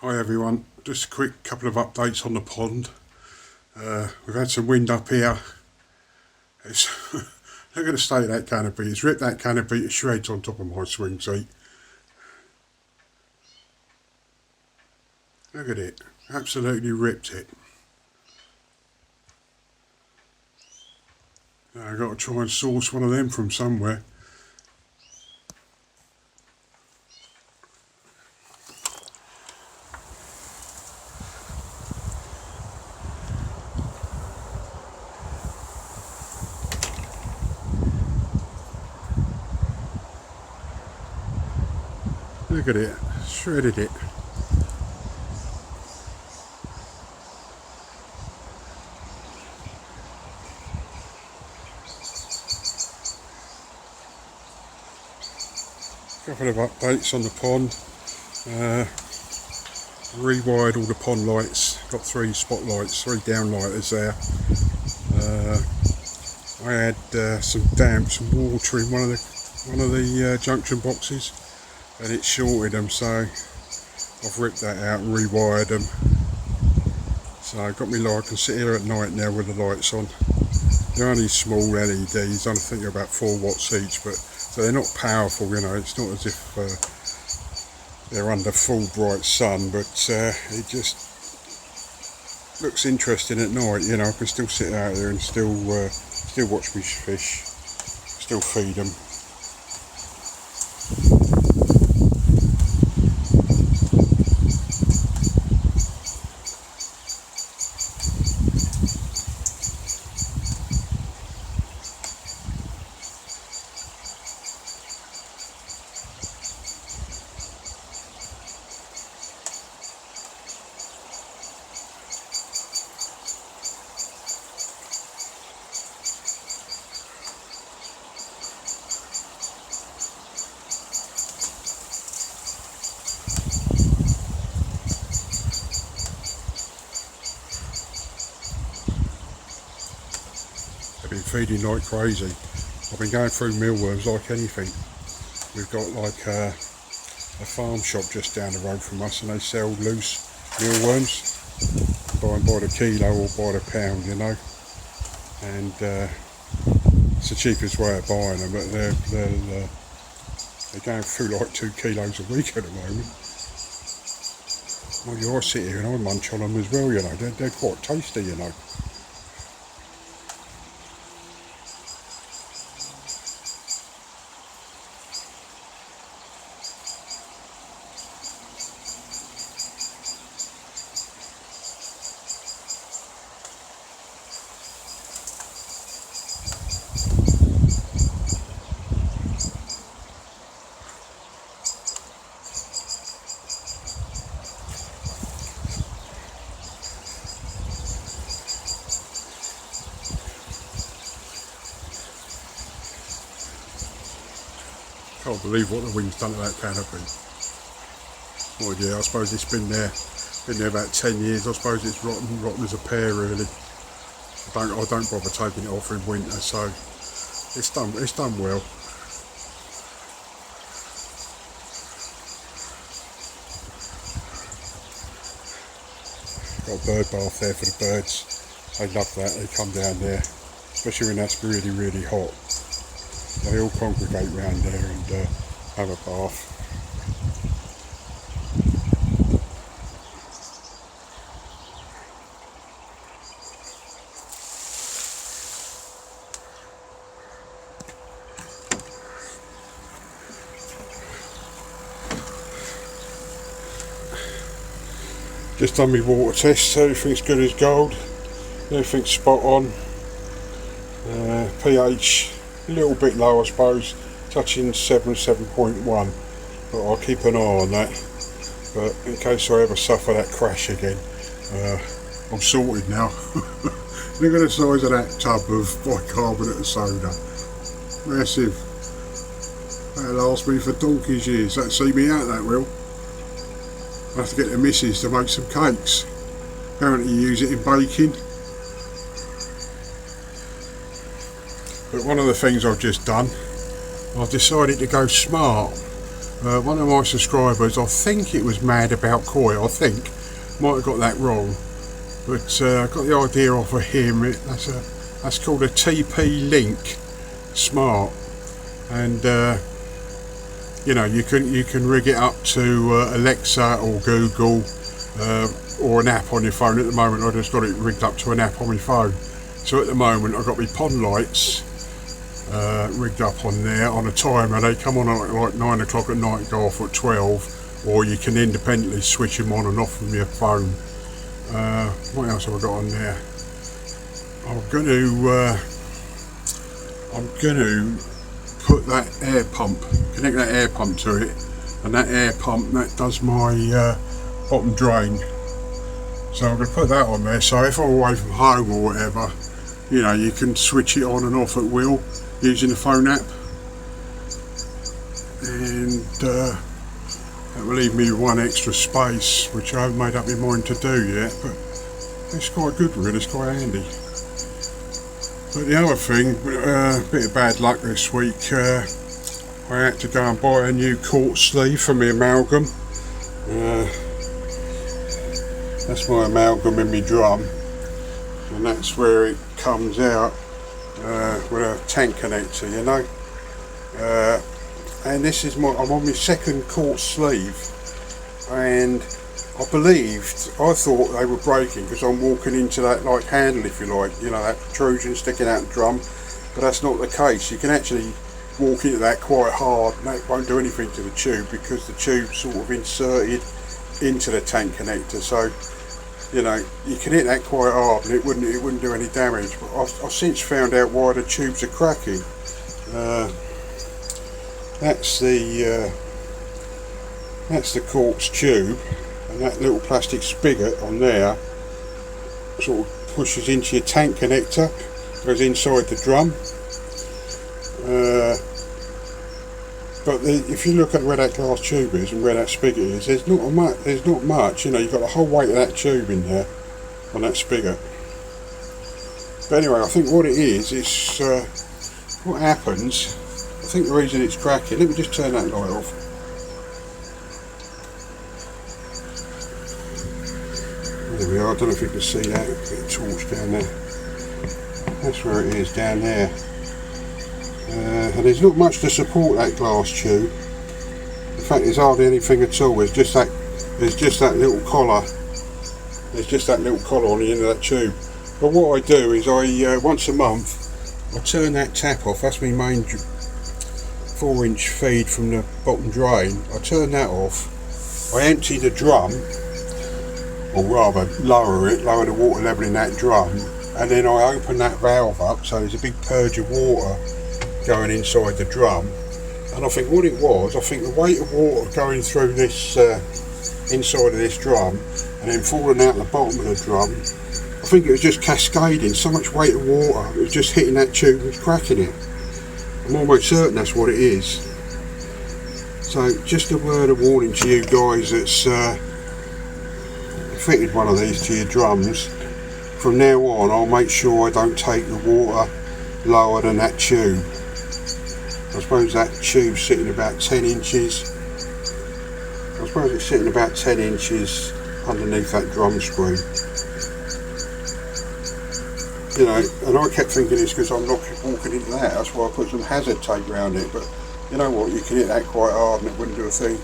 Hi everyone, just a quick couple of updates on the pond. We've had some wind up here. It's look at the state of that canopy. It's ripped that canopy to shreds on top of my swing seat. Look at it, absolutely ripped it. Now I've got to try and source one of them from somewhere. Look at it, shredded it. Couple of updates on the pond. Rewired all the pond lights, got 3 spotlights, 3 downlighters there. I had some damp, some water in one of the junction boxes, and it shorted them, so I've ripped that out and rewired them. So I've got me light. I can sit here at night now with the lights on. They're only small LEDs, I think they're about 4 watts each, but so they're not powerful, you know. It's not as if they're under full bright sun, but it just looks interesting at night, you know. I can still sit out there and still watch me fish, still feed them. I've been feeding like crazy. I've been going through mealworms like anything. We've got like a farm shop just down the road from us, and they sell loose mealworms. Buy them by the kilo or by the pound, you know. And it's the cheapest way of buying them, but they're going through like 2 kilos a week at the moment. Well, I sit here and I munch on them as well, you know. They're quite tasty, you know. Can't believe what the wind's done to that canopy. Oh yeah, I suppose it's been there about 10 years. I suppose it's rotten as a pear, really. I don't bother taking it off in winter, so it's done well. Got a bird bath there for the birds. They love that. They come down there, especially when that's really, really hot. They all congregate round there and have a bath. Just done my water test, everything's good as gold, everything's spot on. pH a little bit low, I suppose, touching 7.1, but I'll keep an eye on that. But in case I ever suffer that crash again, I'm sorted now. Look at the size of that tub of bicarbonate of soda, massive. That'll last me for donkey's years. That'll see me out, that will. I have to get the missus to make some cakes. Apparently you use it in baking. But one of the things I've just done, I've decided to go smart. One of my subscribers, I think it was Mad About Koi, might have got that wrong, but I got the idea off of him. That's called a TP Link Smart, and you know, you can rig it up to Alexa or Google, or an app on your phone. At the moment I just got it rigged up to an app on my phone, so at the moment I've got my pond lights rigged up on there on a timer. They come on at like 9 o'clock at night and go off at 12, or you can independently switch them on and off from your phone. What else have I got on there? I'm going to put that air pump, connect that air pump to it, and that air pump that does my bottom drain. So I'm going to put that on there, so if I'm away from home or whatever, you know, you can switch it on and off at will using the phone app, and that will leave me with one extra space, which I haven't made up my mind to do yet, but it's quite good really, it's quite handy. But the other thing, a bit of bad luck this week, I had to go and buy a new quartz sleeve for my amalgam. That's my amalgam in my drum, and that's where it comes out with a tank connector, you know. And this is I'm on my second quartz sleeve, and I thought they were breaking because I'm walking into that like handle, if you like, you know, that protrusion sticking out the drum, but that's not the case. You can actually walk into that quite hard and that won't do anything to the tube, because the tube's sort of inserted into the tank connector, so you know, you can hit that quite hard and it wouldn't do any damage. But I've since found out why the tubes are cracking. That's the quartz tube, and that little plastic spigot on there sort of pushes into your tank connector, goes inside the drum. But if you look at where that glass tube is and where that spigot is, there's not much. You know, you've got the whole weight of that tube in there on that spigot. But anyway, I think what it is what happens. I think the reason it's cracking. Let me just turn that light off. There we are. I don't know if you can see that. A bit of torch down there. That's where it is, down there. And there's not much to support that glass tube. In fact, there's hardly anything at all. There's just that little collar. There's just that little collar on the end of that tube. But what I do is once a month I turn that tap off. That's my main 4-inch feed from the bottom drain. I turn that off. I empty the drum, or rather lower the water level in that drum, and then I open that valve up, so there's a big purge of water going inside the drum. And I think what it was, the weight of water going through this inside of this drum and then falling out the bottom of the drum, I think it was just cascading. So much weight of water, it was just hitting that tube and cracking it. I'm almost certain that's what it is. So just a word of warning to you guys that's fitted one of these to your drums. From now on, I'll make sure I don't take the water lower than that tube. I suppose that tube's sitting about 10 inches. I suppose it's sitting about 10 inches underneath that drum screen. You know, and I kept thinking it's because I'm not walking into that. That's why I put some hazard tape around it. But you know what? You can hit that quite hard and it wouldn't do a thing.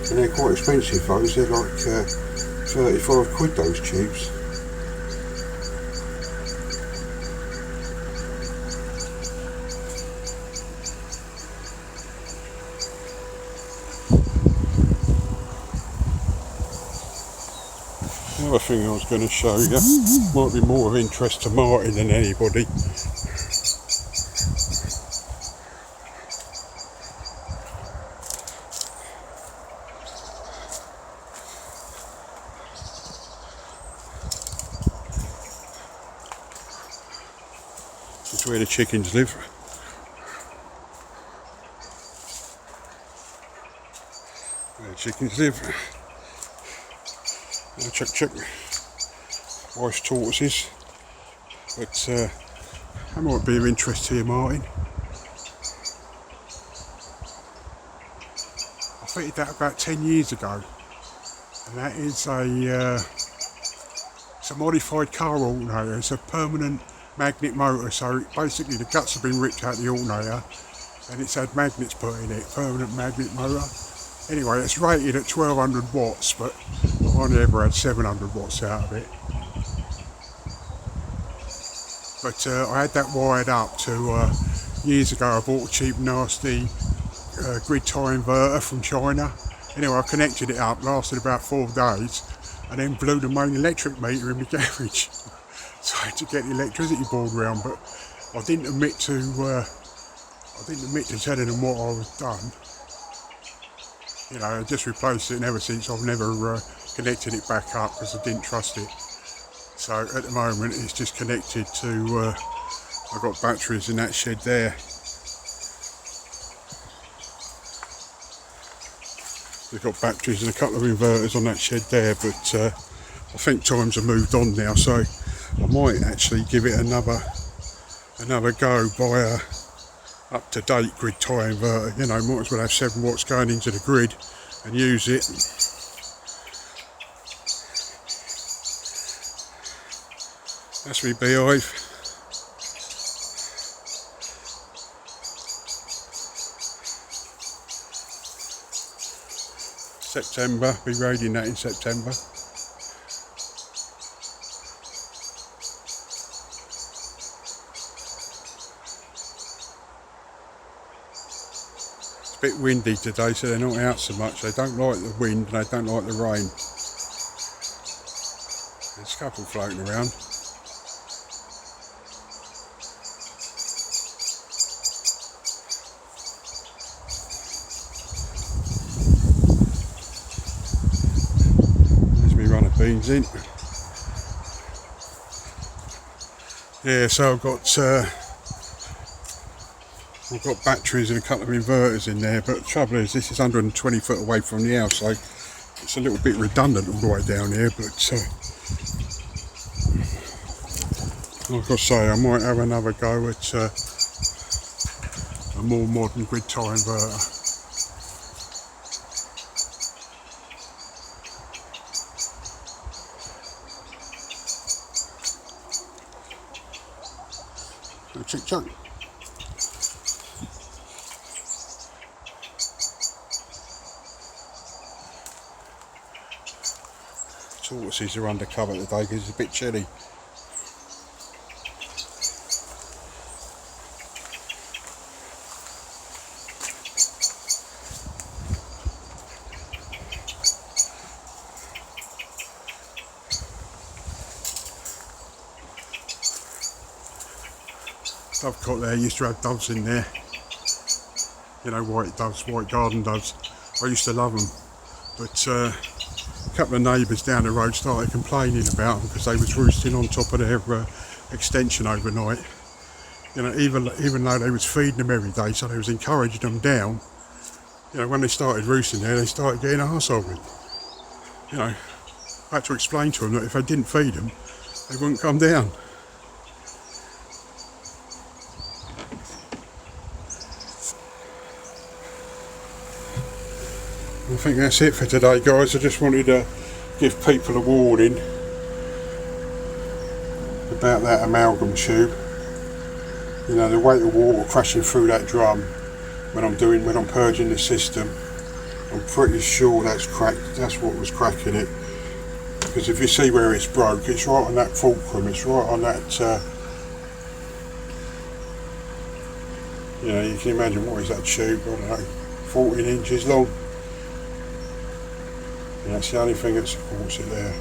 And they're quite expensive, those. They're like 35 quid, those tubes. The other thing I was going to show you might be more of interest to Martin than anybody. This is where the chickens live. Where the chickens live. Check wife's tortoises, but that might be of interest to you, Martin. fitted that about 10 years ago, and that is it's a modified car alternator. It's a permanent magnet motor, so basically the guts have been ripped out of the alternator and it's had magnets put in it, permanent magnet motor. Anyway, it's rated at 1200 watts, but I've only ever had 700 watts out of it. But I had that wired up to, years ago I bought a cheap nasty grid tie inverter from China. Anyway, I connected it up, lasted about 4 days, and then blew the main electric meter in my garage. So I had to get the electricity board round, but I didn't admit to telling them what I was done. You know, I just replaced it, and ever since I've never connected it back up because I didn't trust it. So at the moment it's just connected to, I've got batteries in that shed there. We've got batteries and a couple of inverters on that shed there, but I think times have moved on now, so I might actually give it another go, buy a up-to-date grid tie inverter. You know, might as well have 7 watts going into the grid and use it. That's my beehive. September, be raiding that in September. It's a bit windy today, so they're not out so much. They don't like the wind and they don't like the rain. There's a couple floating around. Beans in. Yeah, so I've got batteries and a couple of inverters in there, but the trouble is this is 120 foot away from the house, so it's a little bit redundant all the way down here, but like I say, I might have another go at a more modern grid tie inverter. Chick chuck. Tortoises are under cover today because it's a bit chilly. Dovecot there, used to have doves in there, you know, white doves, white garden doves. I used to love them, but a couple of neighbours down the road started complaining about them because they was roosting on top of their extension overnight. You know, even though they was feeding them every day, so they was encouraging them down. You know, when they started roosting there, they started getting arseholing. You know, I had to explain to them that if they didn't feed them, they wouldn't come down. I think that's it for today, guys. I just wanted to give people a warning about that amalgam tube. You know, the weight of water crashing through that drum when I'm purging the system. I'm pretty sure that's cracked. That's what was cracking it. Because if you see where it's broke, it's right on that fulcrum. It's right on that. You know, you can imagine what is that tube? I don't know, 14 inches long. And that's the only thing that supports it there.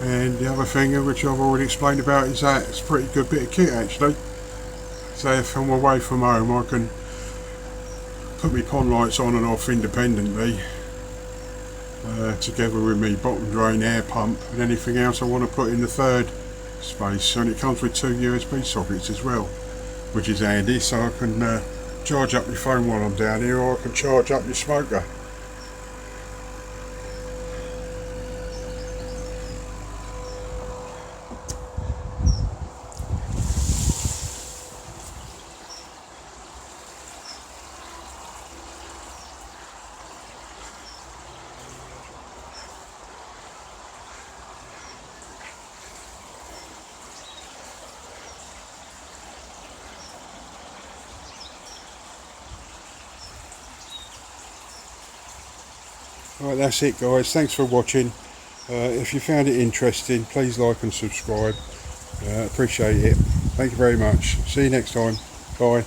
And the other thing, which I've already explained about, is that it's a pretty good bit of kit actually. So if I'm away from home, I can put my pond lights on and off independently, together with my bottom drain air pump and anything else I want to put in the third space. And it comes with 2 USB sockets as well, which is handy, so I can charge up my phone while I'm down here, or I can charge up my smoker. Right, that's it guys, thanks for watching. If you found it interesting, please like and subscribe. Appreciate it. Thank you very much. See you next time. Bye.